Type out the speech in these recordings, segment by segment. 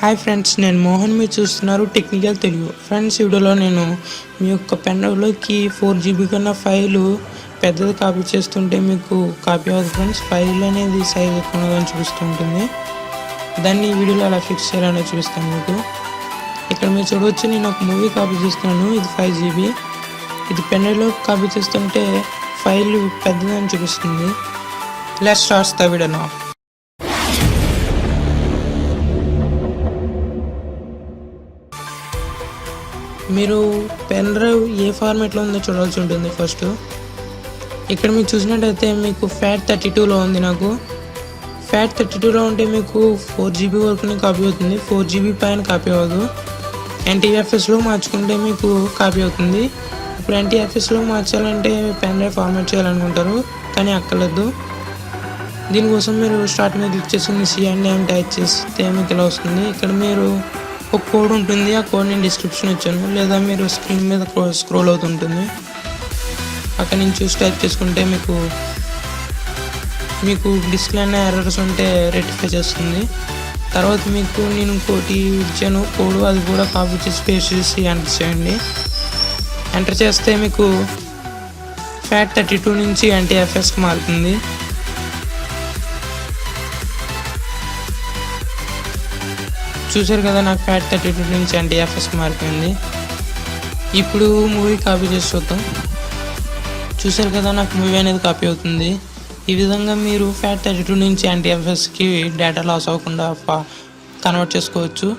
Hi friends, నేను మోహన్. మీరు చూస్తున్నారు టెక్నికల్ తెలుగు. ఫ్రెండ్స్, ఈ వీడియోలో నేను మీ యొక్క పెన్డ్రైవ్లోకి 4GB కన్నా ఫైలు పెద్దది కాపీ చేస్తుంటే మీకు కాపీ అవుతుంది ఫ్రెండ్స్. ఫైల్ అనేది సైజ్ ఎక్కువ చూపిస్తుంటుంది. దాన్ని ఈ వీడియోలో అలా ఫిక్స్ చేయాలని చూపిస్తాను మీకు. ఇక్కడ మీరు చూడవచ్చు, నేను ఒక మూవీ కాపీ చేస్తున్నాను. ఇది 5GB. ఇది పెన్డ్రైవ్లో కాపీ చేస్తుంటే ఫైల్ పెద్దదని చూపిస్తుంది. Let's start the video now. మీరు పెన్ డ్రైవ్ ఏ ఫార్మేట్లో ఉందో చూడాల్సి ఉంటుంది. ఫస్ట్ ఇక్కడ మీరు చూసినట్టయితే మీకు FAT32లో ఉంది. నాకు FAT32లో ఉంటే మీకు 4GB వరకు కాపీ అవుతుంది. 4GB పైన కాపీ అవ్వదు. Ntfsలో మార్చుకుంటే మీకు కాపీ అవుతుంది. ఇప్పుడు Ntfsలో మార్చాలంటే పెన్ డ్రైవ్ ఫార్మాట్ చేయాలనుకుంటారు, కానీ అక్కర్లేదు. దీనికోసం మీరు స్టార్ట్ మీద క్లిక్ చేసి CND టైప్ చేస్తే మీకు ఇలా వస్తుంది. ఇక్కడ మీరు ఒక కోడ్ ఉంటుంది. ఆ కోడ్ నేను డిస్క్రిప్షన్ ఇచ్చాను, లేదా మీరు స్క్రీన్ మీద స్క్రోల్ అవుతుంటుంది. అక్కడ నుంచి చూసి టైప్ చేసుకుంటే మీకు డిస్ప్లే అనే ఎర్రర్స్ ఉంటే రెక్టిఫై చేస్తుంది. తర్వాత మీకు నేను ఇంకోటి ఇచ్చాను కోడ్, అది కూడా కాపీ చేసి పేస్ట్ చేసి ఎంటర్ చేయండి. ఎంటర్ చేస్తే మీకు FAT32 నుంచి Ntfsకి మారుతుంది. చూసారు కదా, నాకు FAT32 నుంచి Ntfsకి మారిపోయింది. ఇప్పుడు మూవీ కాపీ చేసి చూద్దాం. చూసారు కదా, నాకు మూవీ అనేది కాపీ అవుతుంది. ఈ విధంగా మీరు FAT32 నుంచి Ntfsకి డేటా లాస్ అవ్వకుండా కన్వర్ట్ చేసుకోవచ్చు.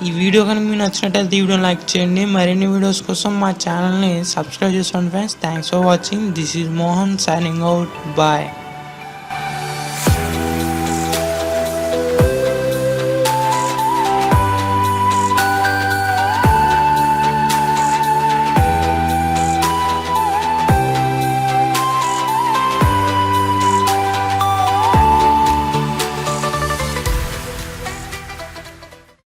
ఈ వీడియో కనుక మీకు నచ్చినట్టయితే ఈ వీడియోని లైక్ చేయండి. మరిన్ని వీడియోస్ కోసం మా ఛానల్ని సబ్స్క్రైబ్ చేసుకోండి friends. Thanks for watching. This is Mohan signing out. Bye.